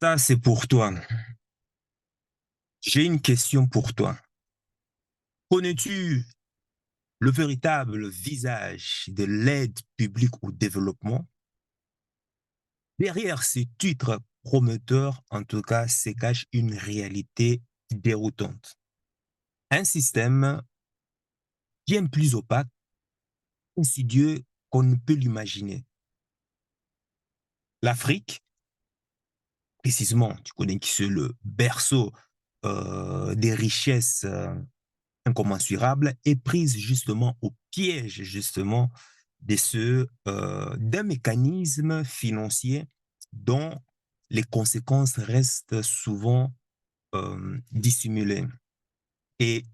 Ça, c'est pour toi. J'ai une question pour toi. Connais-tu le véritable visage de l'aide publique au développement? Derrière ces titres prometteurs, en tout cas, se cache une réalité déroutante. Un système bien plus opaque, insidieux qu'on ne peut l'imaginer. L'Afrique, précisément, tu connais qui c'est le berceau des richesses incommensurables, est prise justement au piège justement d'un mécanisme financier dont les conséquences restent souvent dissimulées. Et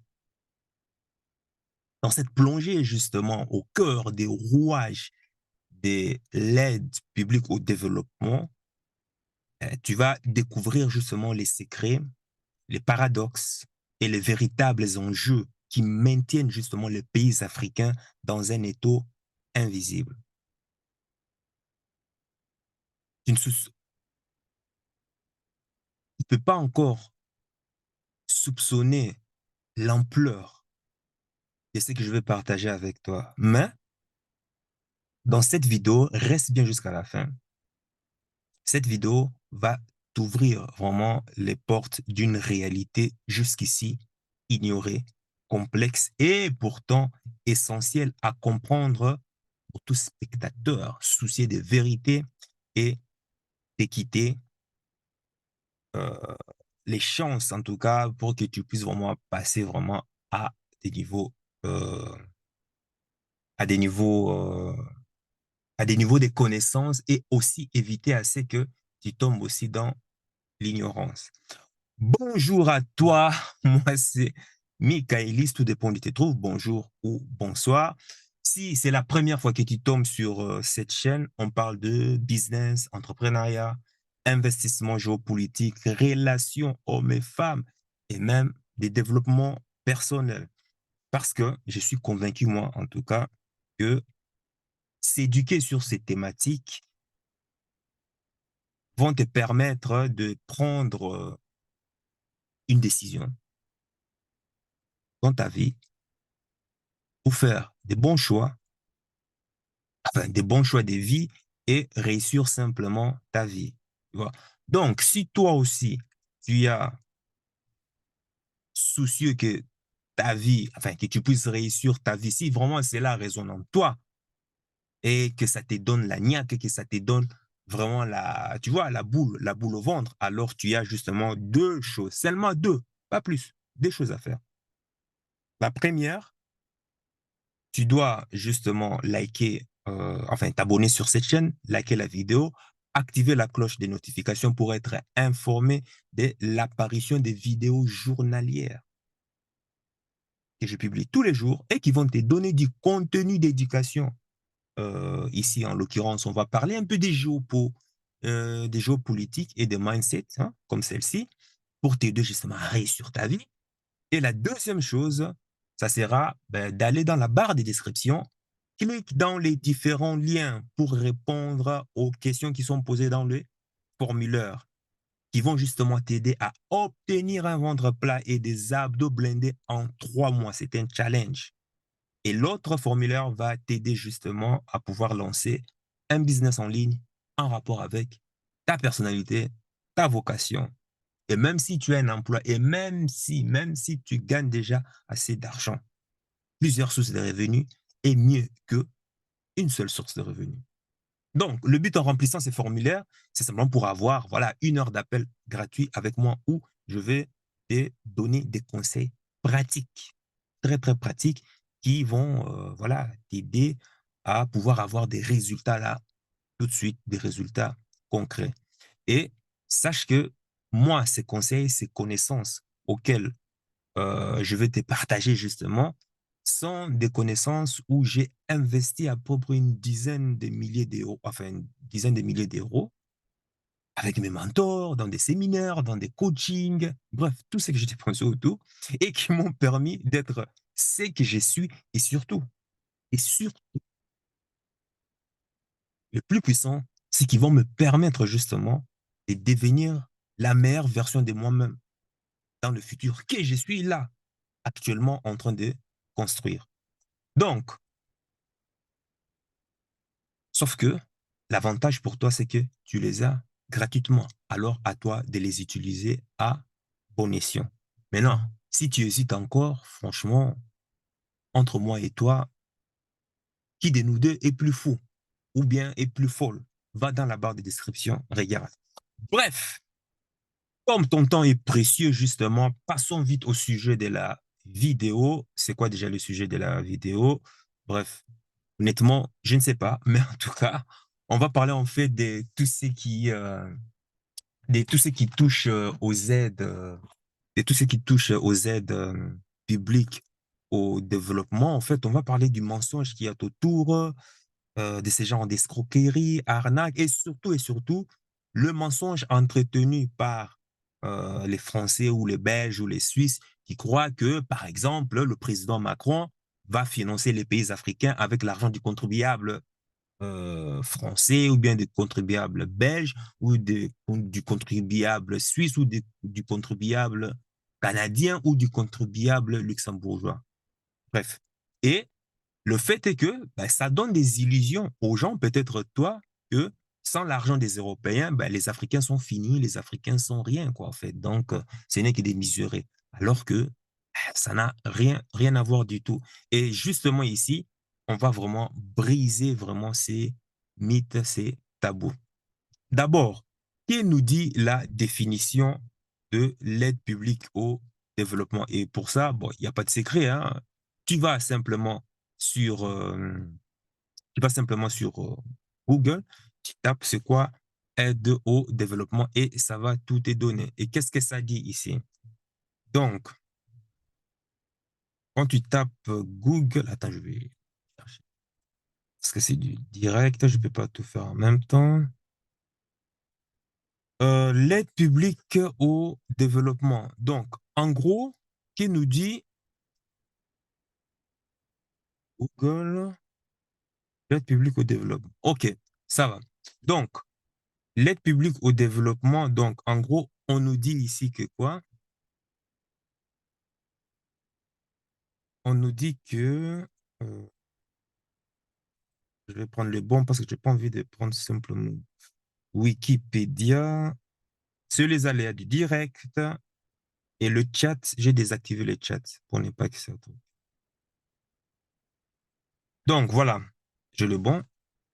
dans cette plongée justement au cœur des rouages de l'aide publique au développement, tu vas découvrir justement les secrets, les paradoxes et les véritables enjeux qui maintiennent justement les pays africains dans un étau invisible. Tu ne peux pas encore soupçonner l'ampleur de ce que je vais partager avec toi. Mais dans cette vidéo, reste bien jusqu'à la fin. Cette vidéo va t'ouvrir vraiment les portes d'une réalité jusqu'ici ignorée, complexe et pourtant essentielle à comprendre pour tout spectateur soucié de vérité et d'équité, euh, les chances en tout cas pour que tu puisses vraiment passer vraiment à des niveaux, euh, à des niveaux, à des niveaux de connaissances et aussi éviter à ce que tu tombes aussi dans l'ignorance. Bonjour à toi, moi c'est Michaelis, tout dépend de tes trouves, bonjour ou bonsoir. Si c'est la première fois que tu tombes sur cette chaîne, on parle de business, entrepreneuriat, investissement géopolitique, relations hommes et femmes et même des développements personnels. Parce que je suis convaincu, moi en tout cas, que s'éduquer sur ces thématiques vont te permettre de prendre une décision dans ta vie pour faire des bons choix, enfin des bons choix de vie et réussir simplement ta vie. Tu vois? Donc, si toi aussi, tu as soucieux que ta vie, enfin que tu puisses réussir ta vie, si vraiment c'est la raison en toi et que ça te donne la niaque, que ça te donne vraiment tu vois, la boule au ventre, alors tu as justement deux choses, seulement deux, pas plus, des choses à faire. La première, tu dois justement liker, enfin t'abonner sur cette chaîne, liker la vidéo, activer la cloche des notifications pour être informé de l'apparition des vidéos journalières que je publie tous les jours et qui vont te donner du contenu d'éducation. Ici, en l'occurrence, on va parler un peu des géopolitiques et des mindsets, hein, comme celle-ci, pour t'aider justement à réussir ta vie. Et la deuxième chose, ça sera d'aller dans la barre des descriptions, clique dans les différents liens pour répondre aux questions qui sont posées dans le formulaire, qui vont justement t'aider à obtenir un ventre plat et des abdos blindés en 3 mois. C'est un challenge. Et l'autre formulaire va t'aider justement à pouvoir lancer un business en ligne en rapport avec ta personnalité, ta vocation. Et même si tu as un emploi, et même si tu gagnes déjà assez d'argent, plusieurs sources de revenus est mieux qu'une seule source de revenus. Donc, le but en remplissant ces formulaires, c'est simplement pour avoir, voilà, 1 heure d'appel gratuit avec moi où je vais te donner des conseils pratiques, très, très pratiques, qui vont, voilà, t'aider à pouvoir avoir des résultats là, tout de suite, des résultats concrets. Et sache que moi, ces conseils, ces connaissances auxquelles je vais te partager justement sont des connaissances où j'ai investi à peu près une dizaine de milliers d'euros, enfin une dizaine de milliers d'euros avec mes mentors, dans des séminaires, dans des coachings, bref, tout ce que j'ai dépensé autour et qui m'ont permis d'être ce que je suis et surtout, le plus puissant, c'est qui vont me permettre justement de devenir la meilleure version de moi-même dans le futur que je suis là, actuellement en train de construire. Donc, sauf que l'avantage pour toi, c'est que tu les as gratuitement. Alors, à toi de les utiliser à bon escient. Maintenant, si tu hésites encore, franchement, entre moi et toi, qui de nous deux est plus fou ou bien est plus folle? Va dans la barre de description, regarde. Bref, comme ton temps est précieux, justement, passons vite au sujet de la vidéo. C'est quoi déjà le sujet de la vidéo? Bref, honnêtement, je ne sais pas, mais en tout cas, on va parler en fait de tout ce qui touche aux aides, de tout ce qui touche aux aides publiques au développement. En fait, on va parler du mensonge qui est autour de ces genres d'escroqueries, arnaques et surtout, le mensonge entretenu par les Français ou les Belges ou les Suisses qui croient que, par exemple, le président Macron va financer les pays africains avec l'argent du contribuable français ou bien des contribuables belges ou du contribuable suisse ou du contribuable canadien ou du contribuable luxembourgeois. Bref. Et le fait est que ben, ça donne des illusions aux gens, peut-être toi, que sans l'argent des Européens, ben, les Africains sont finis, les Africains sont rien, quoi, en fait. Donc, ce n'est que des misurés. Alors que ça n'a rien à voir du tout. Et justement ici, on va vraiment briser vraiment ces mythes, ces tabous. D'abord, qui nous dit la définition de l'aide publique au développement? Et pour ça, bon, il n'y a pas de secret, hein. Tu vas simplement sur, euh, tu vas simplement sur Google, tu tapes c'est quoi aide au développement et ça va tout te donner. Et qu'est-ce que ça dit ici? Donc, quand tu tapes Google, attends, je vais chercher. Parce que c'est du direct, je ne peux pas tout faire en même temps. L'aide publique au développement. Donc, en gros, qui nous dit Google, l'aide publique au développement. OK, ça va. Donc, l'aide publique au développement, donc, en gros, on nous dit ici que quoi? On nous dit que, je vais prendre le bon parce que je n'ai pas envie de prendre simplement Wikipédia. Sur les aléas du direct et le chat, j'ai désactivé le chat pour ne pas que ça tombe. Donc, voilà, j'ai le bon.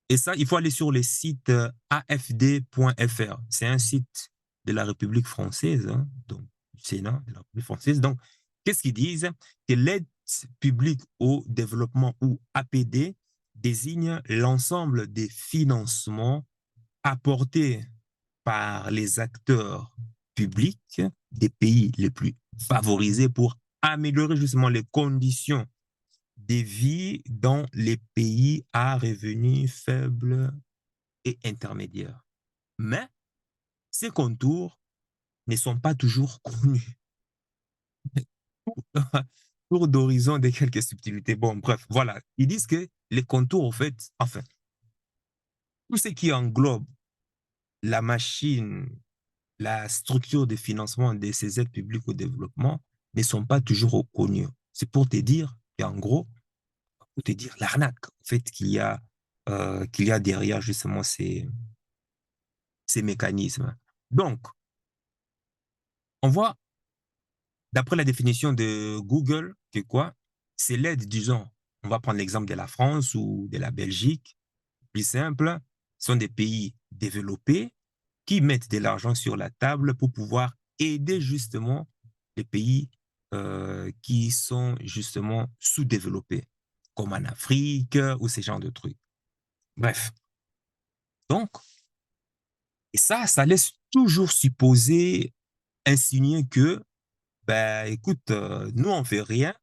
Et ça, il faut aller sur le site afd.fr. C'est un site de la République française, hein, donc du Sénat de la République française. Donc, qu'est-ce qu'ils disent? Que l'aide publique au développement ou APD désigne l'ensemble des financements apportés par les acteurs publics des pays les plus favorisés pour améliorer justement les conditions de vie dans les pays à revenus faibles et intermédiaires. Mais ces contours ne sont pas toujours connus. Tour d'horizon de quelques subtilités. Bon, bref, voilà. Ils disent que les contours, en fait, enfin, tout ce qui englobe la machine, la structure de financement de ces aides publiques au développement ne sont pas toujours connus. C'est pour te dire qu'en gros, pour te dire l'arnaque, en fait, qu'il y a derrière justement ces mécanismes. Donc, on voit d'après la définition de Google, que quoi? C'est l'aide, disons, on va prendre l'exemple de la France ou de la Belgique, plus simple, sont des pays développés qui mettent de l'argent sur la table pour pouvoir aider justement les pays qui sont justement sous-développés, comme en Afrique ou ces genres de trucs. Bref, donc, et ça laisse toujours supposer, insinuer que, ben, écoute, nous, on fait rien.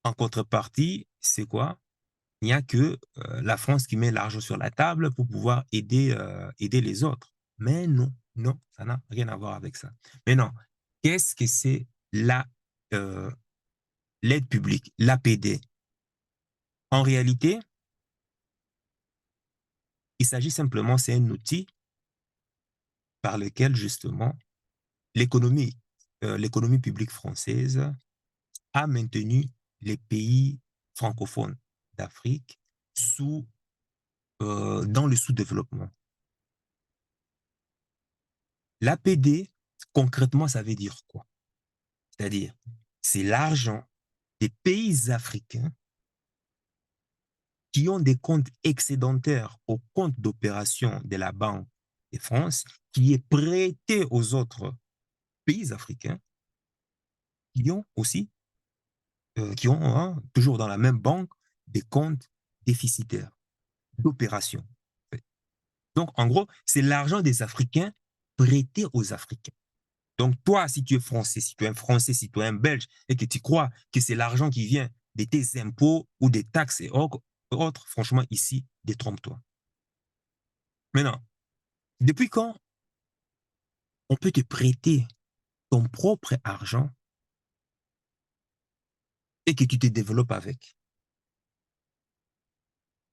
En contrepartie, c'est quoi? Il n'y a que la France qui met l'argent sur la table pour pouvoir aider les autres. Mais non, non, ça n'a rien à voir avec ça. Mais non, qu'est-ce que c'est euh, l'aide publique, l'APD? En réalité, il s'agit simplement, c'est un outil par lequel justement l'économie l'économie publique française a maintenu les pays francophones d'Afrique dans le sous-développement. L'APD, concrètement, ça veut dire quoi? C'est-à-dire, c'est l'argent des pays africains qui ont des comptes excédentaires au compte d'opération de la Banque de France, qui est prêté aux autres pays africains qui ont aussi, hein, toujours dans la même banque, des comptes déficitaires d'opération. Donc, en gros, c'est l'argent des Africains prêté aux Africains. Donc, toi, si tu es français, si tu es un Français, si tu es un Belge, et que tu crois que c'est l'argent qui vient de tes impôts ou des taxes et autres, franchement, ici, détrompe-toi. Maintenant, depuis quand on peut te prêter ton propre argent et que tu te développes avec?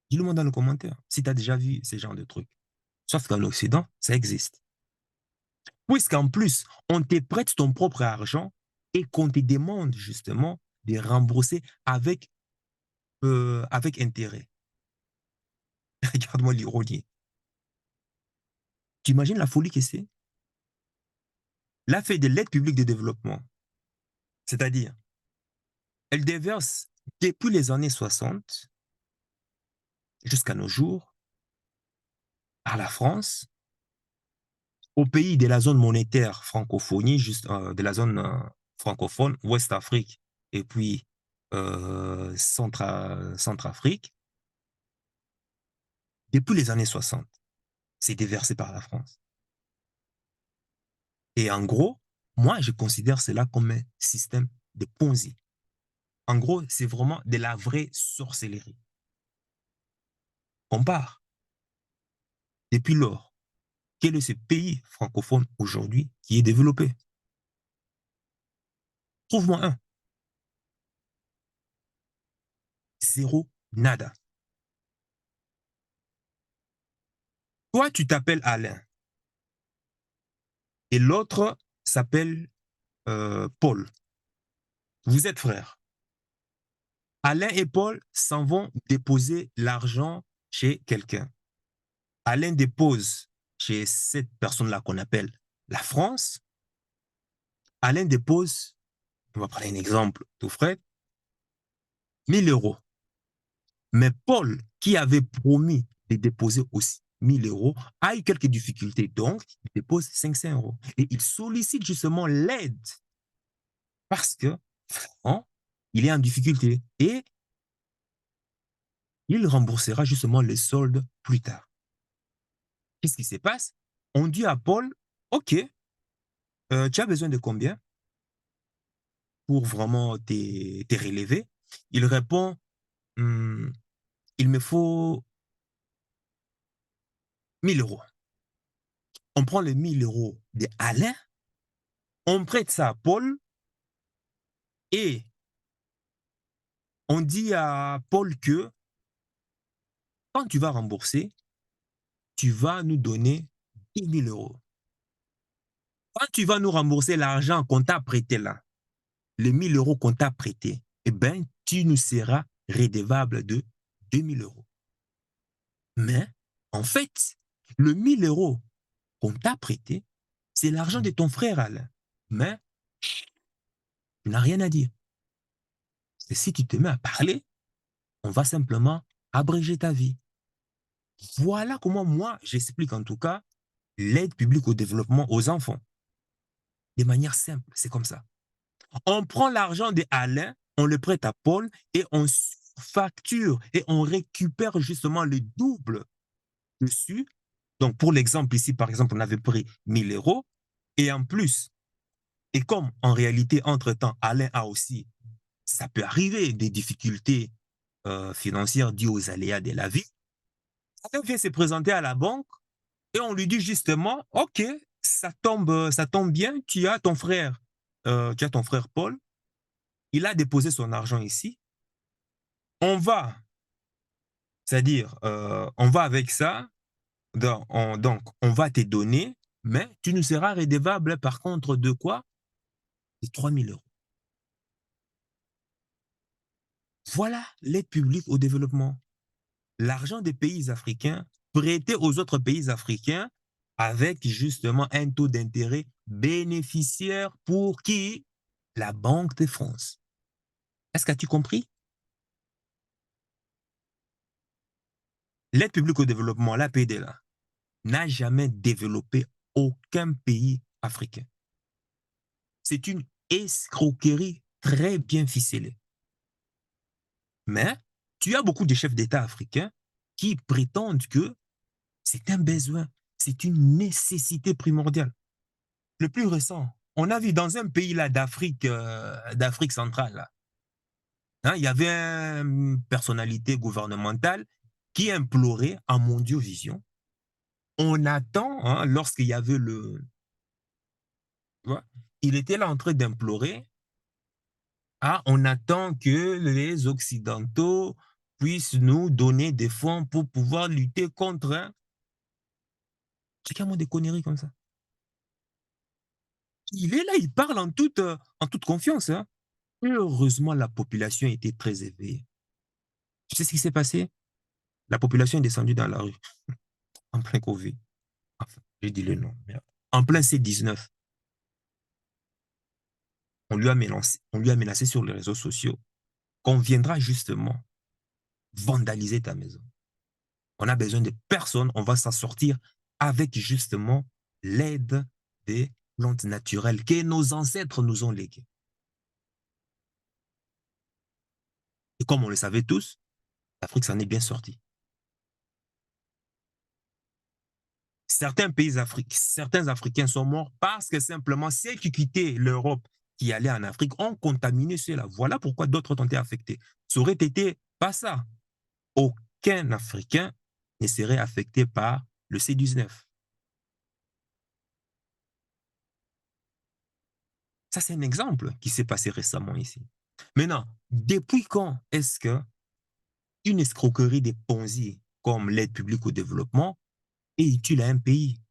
Dis-le-moi dans le commentaire si tu as déjà vu ce genre de trucs. Sauf qu'en Occident, ça existe. Puisqu'en plus, on te prête ton propre argent et qu'on te demande justement de rembourser avec intérêt. Regarde-moi l'ironie. Tu imagines la folie que c'est? Là, fait de l'aide publique de développement, c'est-à-dire, elle déverse depuis les années 60 jusqu'à nos jours à la France, aux pays de la zone monétaire francophonie, de la zone francophone, Ouest-Afrique et puis Centrafrique, depuis les années 60. C'est déversé par la France. Et en gros, moi, je considère cela comme un système de Ponzi. En gros, c'est vraiment de la vraie sorcellerie. Compare. Depuis lors, quel est ce pays francophone aujourd'hui qui est développé? Trouve-moi un. Zéro, nada. Toi, tu t'appelles Alain et l'autre s'appelle Paul. Vous êtes frères. Alain et Paul s'en vont déposer l'argent chez quelqu'un. Alain dépose chez cette personne-là qu'on appelle la France. Alain dépose, on va prendre un exemple tout frais, 1 000 euros. Mais Paul, qui avait promis de déposer aussi 1 000 euros, a eu quelques difficultés. Donc, il dépose 500 euros. Et il sollicite justement l'aide parce que, hein, il est en difficulté. Et il remboursera justement les soldes plus tard. Qu'est-ce qui se passe? On dit à Paul, OK, tu as besoin de combien pour vraiment te relever? Il répond, Hum, il me faut 1 000 euros. On prend les 1 000 euros de Alain, on prête ça à Paul et on dit à Paul que quand tu vas rembourser, tu vas nous donner 10 000 euros. Quand tu vas nous rembourser l'argent qu'on t'a prêté là, les 1 000 euros qu'on t'a prêté, eh bien, tu nous seras redevable de 2 000 euros. Mais, en fait, le 1 000 euros qu'on t'a prêté, c'est l'argent de ton frère Alain. Mais, tu n'as rien à dire. Et si tu te mets à parler, on va simplement abréger ta vie. Voilà comment moi, j'explique en tout cas l'aide publique au développement aux enfants. De manière simple, c'est comme ça. On prend l'argent de Alain, on le prête à Paul et on facture et on récupère justement le double dessus. Donc, pour l'exemple ici, par exemple, on avait pris 1 000 euros et en plus, et comme en réalité, entre-temps, Alain a aussi, ça peut arriver, des difficultés financières dues aux aléas de la vie, Alain vient se présenter à la banque et on lui dit justement, OK, ça tombe bien, tu as ton frère Paul, il a déposé son argent ici, on va, c'est-à-dire, on va avec ça, donc on va te donner Mais tu nous seras redevable par contre de quoi? De 3 000 euros. Voilà l'aide publique au développement. L'argent des pays africains prêté aux autres pays africains avec justement un taux d'intérêt bénéficiaire pour qui? La Banque de France. Est-ce que tu as compris? L'aide publique au développement, l'APD, là, n'a jamais développé aucun pays africain. C'est une escroquerie très bien ficelée. Mais tu as beaucoup de chefs d'État africains qui prétendent que c'est un besoin, c'est une nécessité primordiale. Le plus récent, on a vu dans un pays là d'Afrique centrale, là, hein, il y avait une personnalité gouvernementale qui implorait en Mondiovision. On attend, hein, lorsqu'il y avait tu vois, il était là en train d'implorer. Ah, on attend que les Occidentaux puissent nous donner des fonds pour pouvoir lutter contre. Hein. C'est qu'il y a des conneries comme ça. Il est là, il parle en toute confiance. Hein. Heureusement, la population était très éveillée. Tu sais ce qui s'est passé? La population est descendue dans la rue, en plein Covid. Enfin, j'ai dit le nom. En plein C19, on lui a menacé sur les réseaux sociaux qu'on viendra justement vandaliser ta maison. On a besoin de personnes, on va s'en sortir avec justement l'aide des plantes naturelles que nos ancêtres nous ont léguées. Et comme on le savait tous, l'Afrique s'en est bien sortie. Certains Africains sont morts parce que simplement ceux qui quittaient l'Europe, qui allaient en Afrique, ont contaminé ceux-là. Voilà pourquoi d'autres ont été affectés. Ça aurait été pas ça. Aucun Africain ne serait affecté par le C19. Ça, c'est un exemple qui s'est passé récemment ici. Maintenant, depuis quand est-ce que une escroquerie des Ponzi, comme l'aide publique au développement, est utile à un pays?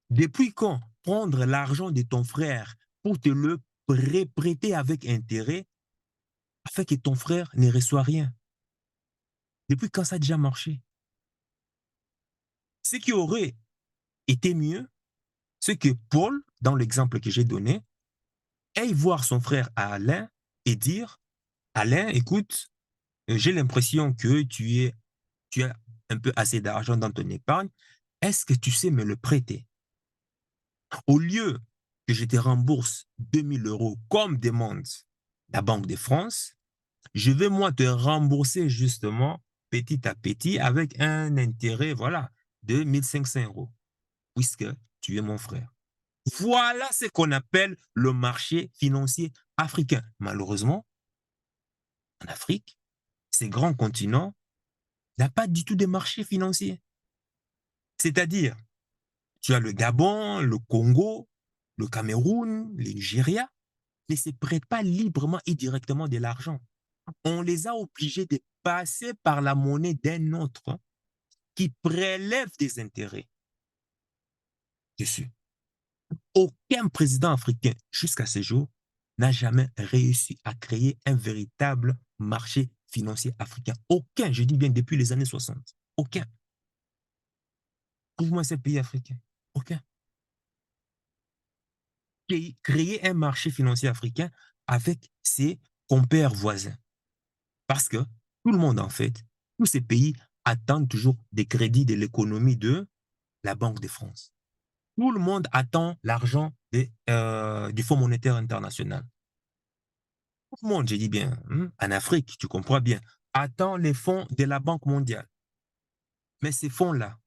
Depuis quand prendre l'argent de ton frère pour te le prêter avec intérêt afin que ton frère ne reçoit rien? Depuis quand ça a déjà marché? Ce qui aurait été mieux, c'est que Paul, dans l'exemple que j'ai donné, aille voir son frère Alain et dire, Alain, écoute, j'ai l'impression que tu as un peu assez d'argent dans ton épargne. Est-ce que tu sais me le prêter? Au lieu que je te rembourse 2 000 € comme demande la Banque de France, je vais moi te rembourser justement petit à petit avec un intérêt, voilà, de 1 500 €, puisque tu es mon frère. Voilà ce qu'on appelle le marché financier africain. Malheureusement, en Afrique, ces grands continents n'ont pas du tout de marché financier. C'est-à-dire, tu as le Gabon, le Congo, le Cameroun, le Nigeria, ne se prêtent pas librement et directement de l'argent. On les a obligés de passer par la monnaie d'un autre qui prélève des intérêts dessus. Aucun président africain, jusqu'à ce jour, n'a jamais réussi à créer un véritable marché financier africain. Aucun, je dis bien depuis les années 60. Aucun. Trouve-moi ces pays africains. Aucun. Créer un marché financier africain avec ses compères voisins. Parce que tout le monde, en fait, tous ces pays attendent toujours des crédits de l'économie de la Banque de France. Tout le monde attend l'argent du Fonds monétaire international. Tout le monde, je dis bien, en Afrique, tu comprends bien, attend les fonds de la Banque mondiale. Mais ces fonds-là,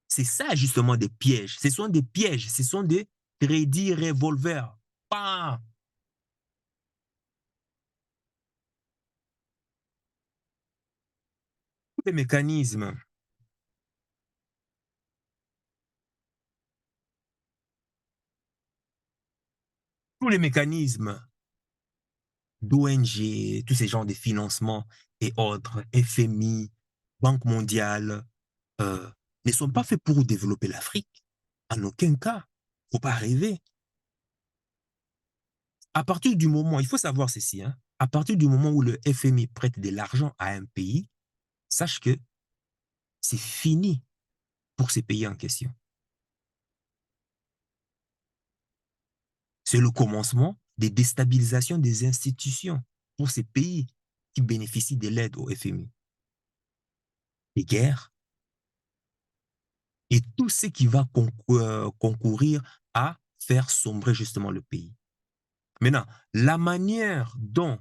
c'est ça justement des pièges. Ce sont des pièges, ce sont des crédits revolvers. Bam! Tous les mécanismes, tous les mécanismes d'ONG, tous ces genres de financement et autres, FMI, Banque mondiale, ne sont pas faits pour développer l'Afrique. En aucun cas. Il ne faut pas rêver. À partir du moment, il faut savoir ceci, hein, à partir du moment où le FMI prête de l'argent à un pays, sache que c'est fini pour ces pays en question. C'est le commencement des déstabilisations des institutions pour ces pays qui bénéficient de l'aide au FMI. Les guerres et tout ce qui va concourir à faire sombrer justement le pays. Maintenant, la manière dont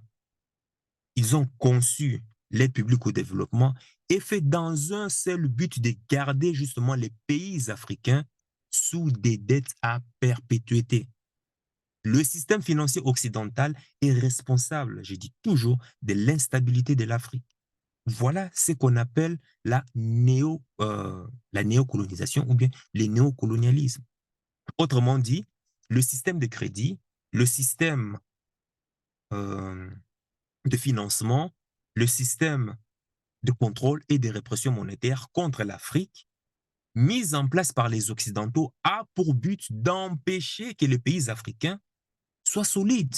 ils ont conçu l'aide publique au développement est fait dans un seul but de garder justement les pays africains sous des dettes à perpétuité. Le système financier occidental est responsable, je dis toujours, de l'instabilité de l'Afrique. Voilà ce qu'on appelle la néocolonisation ou bien le néocolonialisme. Autrement dit, le système de crédit, le système euh, de financement, le système de contrôle et de répression monétaire contre l'Afrique, mis en place par les Occidentaux, a pour but d'empêcher que les pays africains soient solides.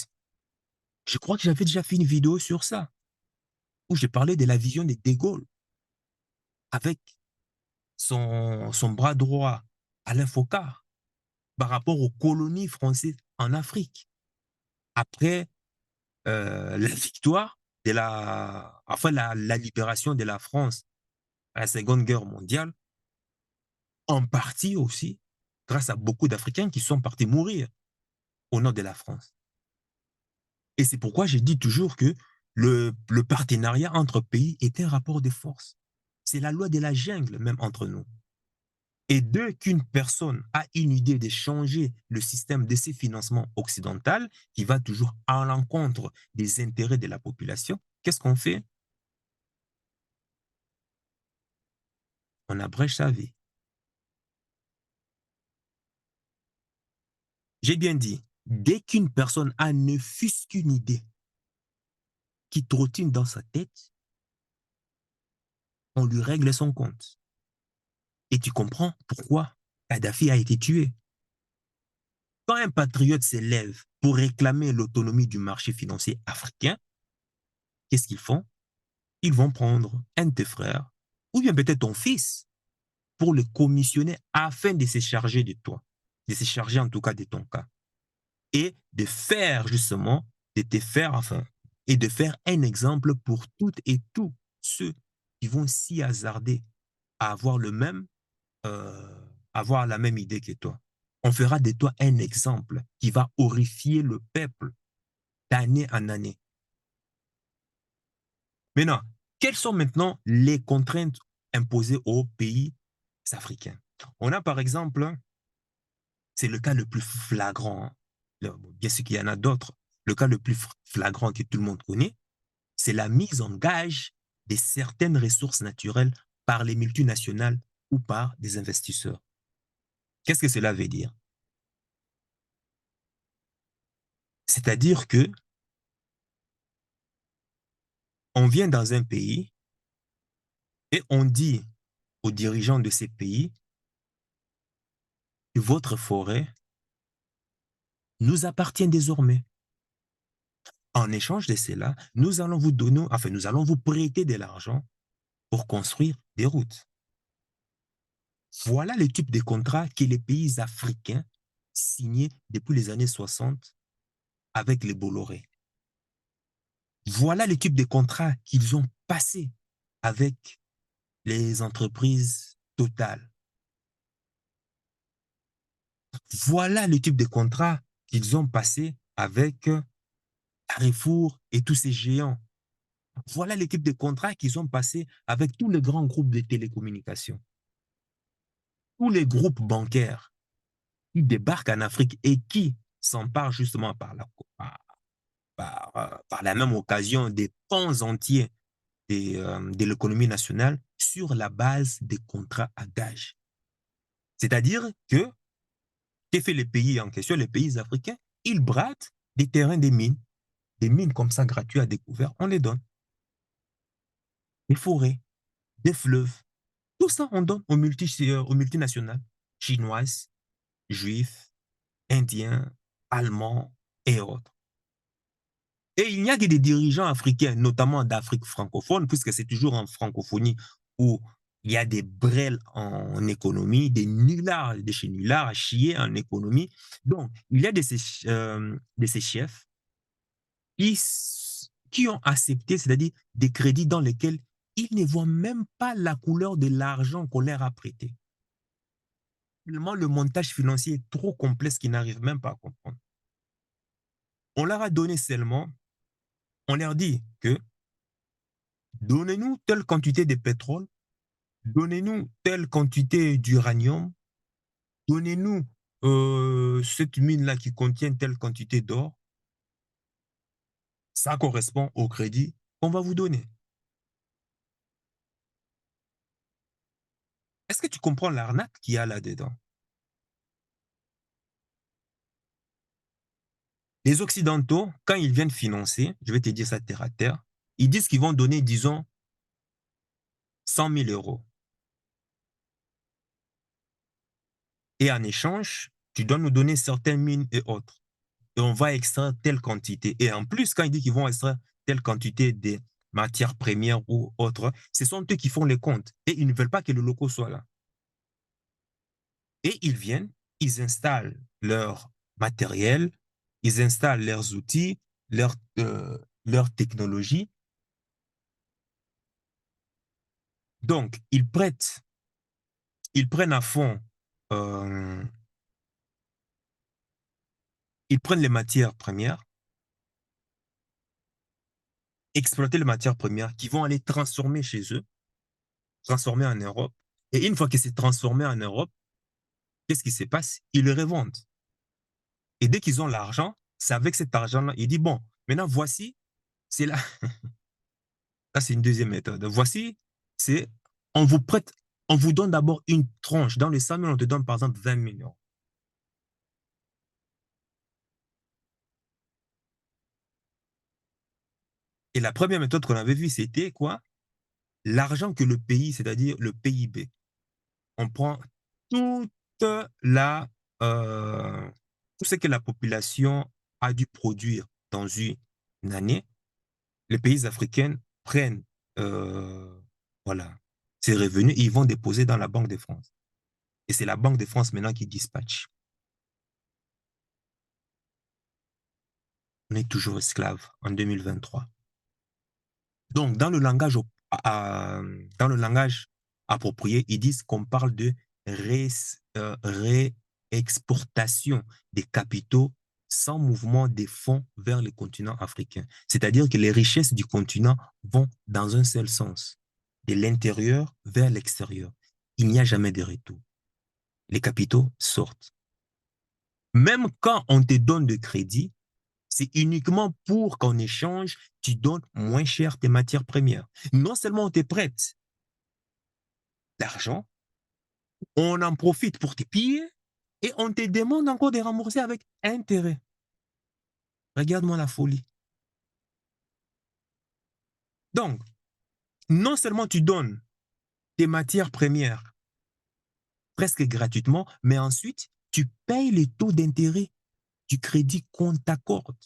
Je crois que j'avais déjà fait une vidéo sur ça, où j'ai parlé de la vision de De Gaulle, avec son bras droit, Alain Foccart, par rapport aux colonies françaises en Afrique. Après la victoire de la libération de la France à la Seconde Guerre mondiale, en partie aussi grâce à beaucoup d'Africains qui sont partis mourir au nord de la France. Et c'est pourquoi je dis toujours que le partenariat entre pays est un rapport de force. C'est la loi de la jungle, même entre nous. Et dès qu'une personne a une idée de changer le système de ses financements occidental, qui va toujours à l'encontre des intérêts de la population, qu'est-ce qu'on fait? On abrège sa vie. J'ai bien dit, dès qu'une personne a ne fût-ce qu'une idée qui trottine dans sa tête, on lui règle son compte. Et tu comprends pourquoi Kadhafi a été tué. Quand un patriote s'élève pour réclamer l'autonomie du marché financier africain, qu'est-ce qu'ils font? Ils vont prendre un de tes frères, ou bien peut-être ton fils, pour le commissionner afin de se charger de toi, de se charger en tout cas de ton cas, et de faire justement, de te faire, enfin, et de faire un exemple pour toutes et tous ceux qui vont s'y hasarder à avoir avoir la même idée que toi. On fera de toi un exemple qui va horrifier le peuple d'année en année. Maintenant, quelles sont maintenant les contraintes imposées aux pays africains? On a par exemple, c'est le cas le plus flagrant, hein. Bien sûr qu'il y en a d'autres, le cas le plus flagrant que tout le monde connaît, c'est la mise en gage de certaines ressources naturelles par les multinationales ou par des investisseurs. Qu'est-ce que cela veut dire? C'est-à-dire que on vient dans un pays et on dit aux dirigeants de ces pays que votre forêt nous appartient désormais. En échange de cela, nous allons vous donner, enfin, nous allons vous prêter de l'argent pour construire des routes. Voilà le type de contrat que les pays africains signaient depuis les années 60 avec les Bolloré. Voilà le type de contrat qu'ils ont passé avec les entreprises Total. Voilà le type de contrat qu'ils ont passé avec Carrefour et tous ces géants. Voilà le type de contrat qu'ils ont passé avec tous les grands groupes de télécommunications, tous les groupes bancaires qui débarquent en Afrique et qui s'emparent justement par la même occasion des pans entiers de l'économie nationale sur la base des contrats à gage. C'est-à-dire que, qu'est-ce fait les pays en question, les pays africains? Ils bradent des terrains, des mines comme ça gratuites à découvert, on les donne. Des forêts, des fleuves, Tout ça, on donne aux multinationales chinoises, juifs, indiens, allemands et autres. Et il n'y a que des dirigeants africains, notamment d'Afrique francophone, puisque c'est toujours en francophonie où il y a des brels en économie, des nullards de chez nullards à chier en économie. Donc, il y a de ces chefs qui, qui ont accepté, c'est-à-dire des crédits dans lesquels ils ne voient même pas la couleur de l'argent qu'on leur a prêté. Tellement le montage financier est trop complexe qu'ils n'arrivent même pas à comprendre. On leur a donné seulement, on leur dit que donnez-nous telle quantité de pétrole, donnez-nous telle quantité d'uranium, donnez-nous cette mine-là qui contient telle quantité d'or. Ça correspond au crédit qu'on va vous donner. Est-ce que tu comprends l'arnaque qu'il y a là-dedans? Les Occidentaux, quand ils viennent financer, je vais te dire ça terre à terre, ils disent qu'ils vont donner, disons, 100 000 euros. Et en échange, tu dois nous donner certaines mines et autres. Et on va extraire telle quantité. Et en plus, quand ils disent qu'ils vont extraire telle quantité de matières premières ou autres, ce sont eux qui font les comptes. Et ils ne veulent pas que le loco soit là. Et ils viennent, ils installent leur matériel, ils installent leurs outils, leur technologie. Donc, ils prennent à fond, euh, ils prennent les matières premières, exploiter les matières premières qui vont aller transformer chez eux, transformer en Europe. Et une fois que c'est transformé en Europe, qu'est-ce qui se passe? Ils le revendent. Et dès qu'ils ont l'argent, c'est avec cet argent-là, ils disent, bon, maintenant voici, c'est là, là c'est une deuxième méthode. Voici, c'est, on vous prête, on vous donne d'abord une tranche. Dans les 100 000, on te donne par exemple 20 millions. Et la première méthode qu'on avait vue, c'était quoi? L'argent que le pays, c'est-à-dire le PIB, on prend toute la, euh, tout ce que la population a dû produire dans une année. Les pays africains prennent voilà, ces revenus et ils vont déposer dans la Banque de France. Et c'est la Banque de France maintenant qui dispatche. On est toujours esclave en 2023. Donc, dans le langage approprié, ils disent qu'on parle de réexportation des capitaux sans mouvement des fonds vers le continent africain. C'est-à-dire que les richesses du continent vont dans un seul sens, de l'intérieur vers l'extérieur. Il n'y a jamais de retour. Les capitaux sortent. Même quand on te donne de crédit, c'est uniquement pour qu'en échange, tu donnes moins cher tes matières premières. Non seulement on te prête l'argent, on en profite pour te piller et on te demande encore de rembourser avec intérêt. Regarde-moi la folie. Donc, non seulement tu donnes tes matières premières presque gratuitement, mais ensuite, tu payes les taux d'intérêt du crédit qu'on t'accorde.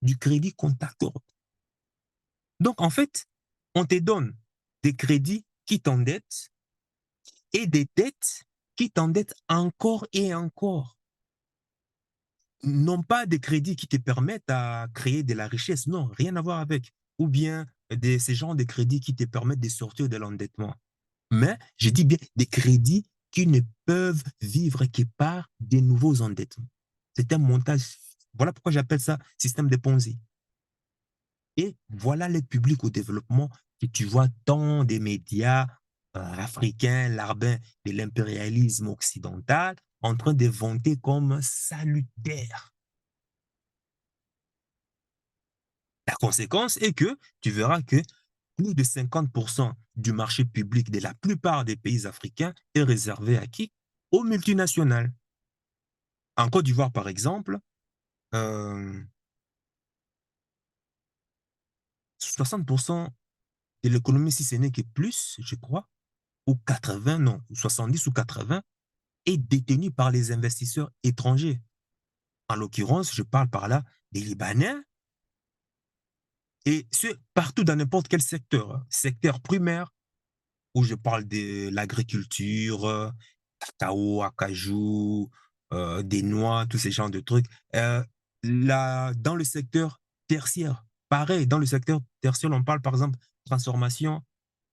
Du crédit qu'on t'accorde. Donc, en fait, on te donne des crédits qui t'endettent et des dettes qui t'endettent encore et encore. Non pas des crédits qui te permettent à créer de la richesse, non, rien à voir avec. Ou bien ces genres de crédits qui te permettent de sortir de l'endettement. Mais je dis bien des crédits qui ne peuvent vivre que par des nouveaux endettements. C'est un montage. Voilà pourquoi j'appelle ça système de Ponzi. Et voilà les publics au développement que tu vois dans des médias africains, larbins de l'impérialisme occidental, en train de vanter comme salutaire. La conséquence est que tu verras que plus de 50% du marché public de la plupart des pays africains est réservé à qui? Aux multinationales. En Côte d'Ivoire, par exemple, euh, 60% de l'économie, si ce n'est que plus, je crois, ou 80, non, 70 ou 80, est détenu par les investisseurs étrangers. En l'occurrence, je parle par là des Libanais, et ce, partout dans n'importe quel secteur, hein. Secteur primaire, où je parle de l'agriculture, cacao, acajou, des noix, tous ces genres de trucs. Dans le secteur tertiaire, pareil, dans le secteur tertiaire, on parle par exemple transformation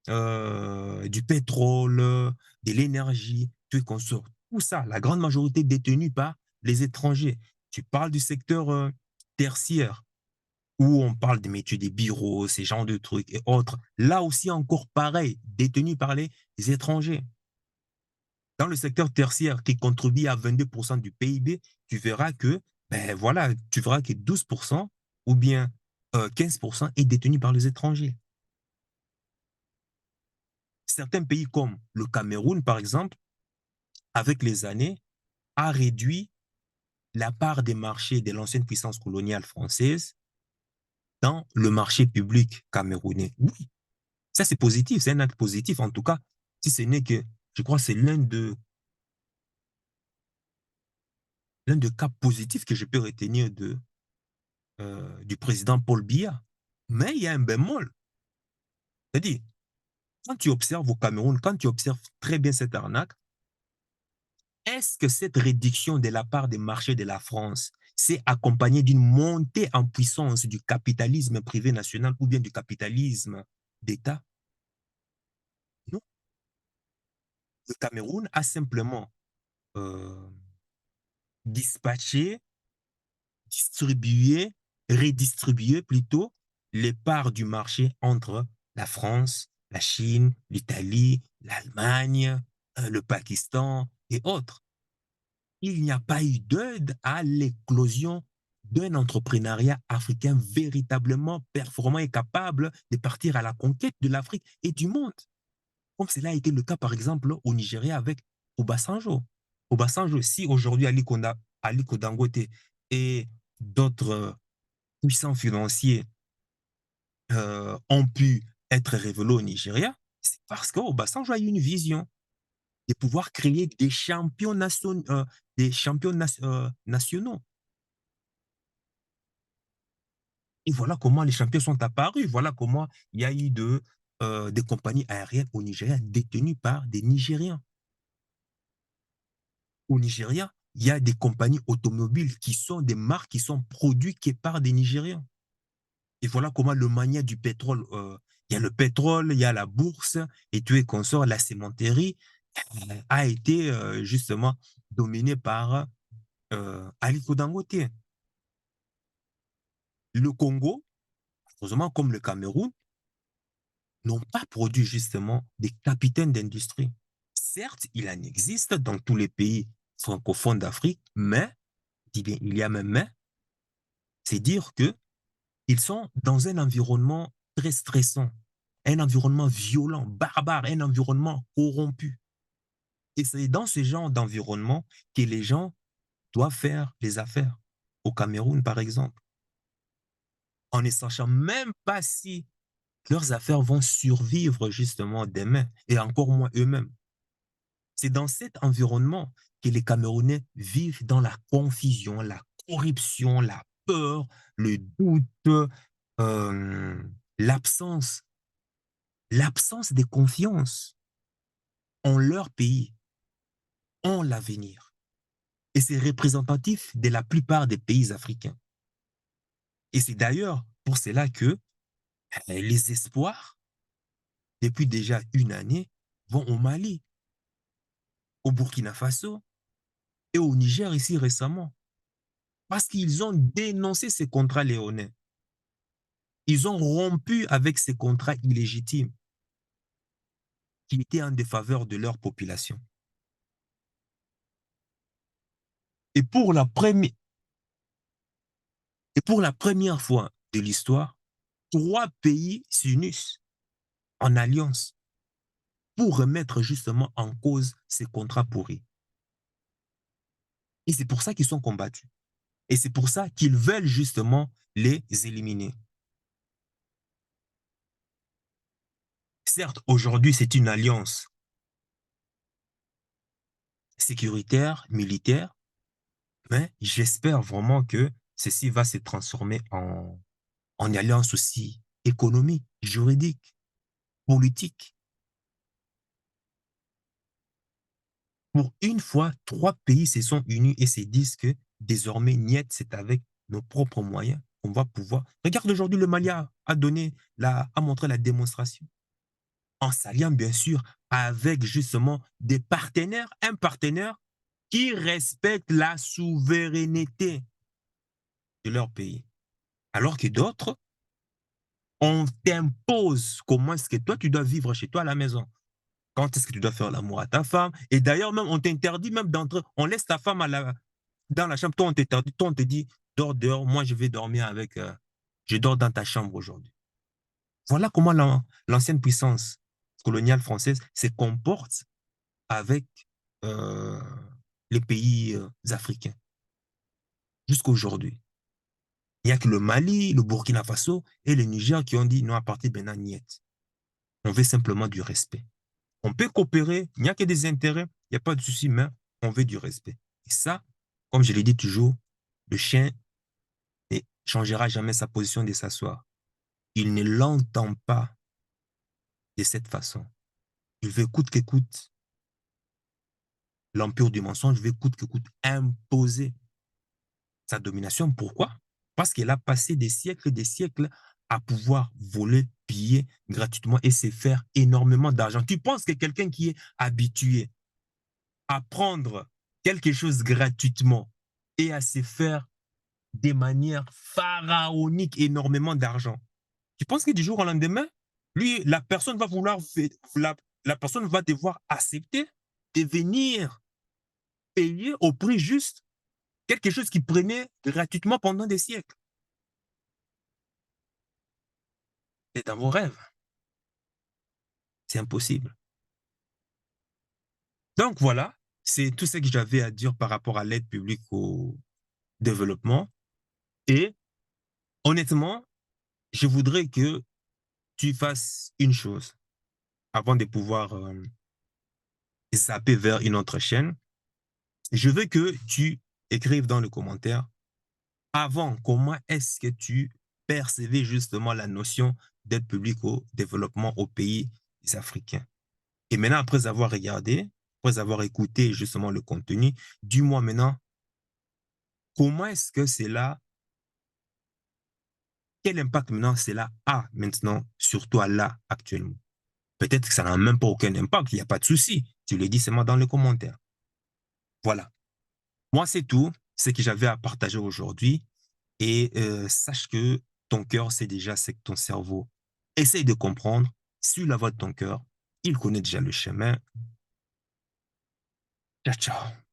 du pétrole, de l'énergie, tout consort. Tout ça, la grande majorité détenue par les étrangers. Tu parles du secteur tertiaire, où on parle des métiers des bureaux, ces genres de trucs et autres. Là aussi, encore pareil, détenu par les étrangers. Dans le secteur tertiaire qui contribue à 22% du PIB, tu verras que, ben voilà, tu verras que 12% ou bien 15% est détenu par les étrangers. Certains pays comme le Cameroun, par exemple, avec les années, a réduit la part des marchés de l'ancienne puissance coloniale française dans le marché public camerounais. Oui, ça c'est positif, c'est un acte positif en tout cas, si ce n'est que, je crois que c'est l'un des cas positifs que je peux retenir du président Paul Biya. Mais il y a un bémol. C'est-à-dire, quand tu observes au Cameroun, quand tu observes très bien cette arnaque, est-ce que cette réduction de la part des marchés de la France s'est accompagnée d'une montée en puissance du capitalisme privé national ou bien du capitalisme d'État? Non. Le Cameroun a simplement euh, dispatché, distribué, redistribué plutôt les parts du marché entre la France, la Chine, l'Italie, l'Allemagne, le Pakistan et autres. Il n'y a pas eu d'aide à l'éclosion d'un entrepreneuriat africain véritablement performant et capable de partir à la conquête de l'Afrique et du monde. Comme cela a été le cas, par exemple, au Nigeria avec Obasanjo. Obasanjo, si aujourd'hui Aliko Dangote et d'autres puissants financiers ont pu être révélés au Nigeria, c'est parce qu'Obasanjo a eu une vision de pouvoir créer des champions nationaux. Et voilà comment les champions sont apparus. Voilà comment il y a eu des compagnies aériennes au Nigeria détenues par des Nigériens. Au Nigeria, il y a des compagnies automobiles qui sont des marques qui sont produites par des Nigériens. Et voilà comment le mania du pétrole, il y a le pétrole, il y a la bourse, et tout et consort, la cimenterie, a été justement dominé par Aliko Dangote. Le Congo, heureusement comme le Cameroun, n'ont pas produit justement des capitaines d'industrie. Certes, il en existe dans tous les pays francophones d'Afrique, mais, il y a même mais, c'est dire que ils sont dans un environnement très stressant, un environnement violent, barbare, un environnement corrompu. Et c'est dans ce genre d'environnement que les gens doivent faire les affaires. Au Cameroun, par exemple, en ne sachant même pas si leurs affaires vont survivre justement demain, et encore moins eux-mêmes. C'est dans cet environnement que les Camerounais vivent dans la confusion, la corruption, la peur, le doute, euh, l'absence, l'absence de confiance en leur pays, en l'avenir. Et c'est représentatif de la plupart des pays africains. Et c'est d'ailleurs pour cela que les espoirs, depuis déjà une année, vont au Mali, au Burkina Faso et au Niger ici récemment. Parce qu'ils ont dénoncé ces contrats léonins. Ils ont rompu avec ces contrats illégitimes qui étaient en défaveur de leur population. Et pour la première, et pour la première fois de l'histoire, trois pays s'unissent en alliance pour remettre justement en cause ces contrats pourris. Et c'est pour ça qu'ils sont combattus. Et c'est pour ça qu'ils veulent justement les éliminer. Certes, aujourd'hui, c'est une alliance sécuritaire, militaire, mais j'espère vraiment que ceci va se transformer en alliance aussi économique, juridique, politique. Pour une fois, 3 pays se sont unis et se disent que désormais, niet, c'est avec nos propres moyens qu'on va pouvoir. Regarde aujourd'hui, le Mali a montré la démonstration en s'alliant bien sûr avec justement des partenaires, un partenaire qui respecte la souveraineté de leur pays. Alors que d'autres, on t'impose comment est-ce que toi, tu dois vivre chez toi à la maison. Quand est-ce que tu dois faire l'amour à ta femme? Et d'ailleurs, même, on t'interdit même d'entrer. On laisse ta femme dans la chambre. Toi, on t'interdit. Toi, on te dit, dors dehors. Moi, je vais dormir avec. Je dors dans ta chambre aujourd'hui. Voilà comment l'ancienne puissance coloniale française se comporte avec euh, les pays africains jusqu'à aujourd'hui. Il n'y a que le Mali, le Burkina Faso et le Niger qui ont dit non, à partir de maintenant, niet. On veut simplement du respect. On peut coopérer, il n'y a que des intérêts, il n'y a pas de souci, mais on veut du respect. Et ça, comme je l'ai dit toujours, le chien ne changera jamais sa position de s'asseoir. Il ne l'entend pas de cette façon. Il veut coûte que coûte l'empire du mensonge, veut coûte que coûte imposer sa domination. Pourquoi? Parce qu'il a passé des siècles à pouvoir voler, piller gratuitement et se faire énormément d'argent. Tu penses que quelqu'un qui est habitué à prendre quelque chose gratuitement et à se faire de manière pharaonique énormément d'argent, tu penses que du jour au lendemain, lui, la personne va vouloir, la personne va devoir accepter de venir payer au prix juste quelque chose qui prenait gratuitement pendant des siècles. C'est dans vos rêves. C'est impossible. Donc voilà, c'est tout ce que j'avais à dire par rapport à l'aide publique au développement. Et honnêtement, je voudrais que tu fasses une chose avant de pouvoir zapper vers une autre chaîne. Je veux que tu écrives dans le commentaire avant, comment est-ce que tu percevais justement la notion d'aide publique au développement aux pays africains. Et maintenant, après avoir regardé, après avoir écouté justement le contenu, dis-moi maintenant, comment est-ce que cela, quel impact maintenant cela a maintenant, sur toi là, actuellement? Peut-être que ça n'a même pas aucun impact, il n'y a pas de souci. Tu le dis seulement dans le commentaire. Voilà. Moi, c'est tout ce que j'avais à partager aujourd'hui. Et sache que ton cœur sait déjà ce que ton cerveau essaye de comprendre. Suis la voie de ton cœur. Il connaît déjà le chemin. Ciao, ciao.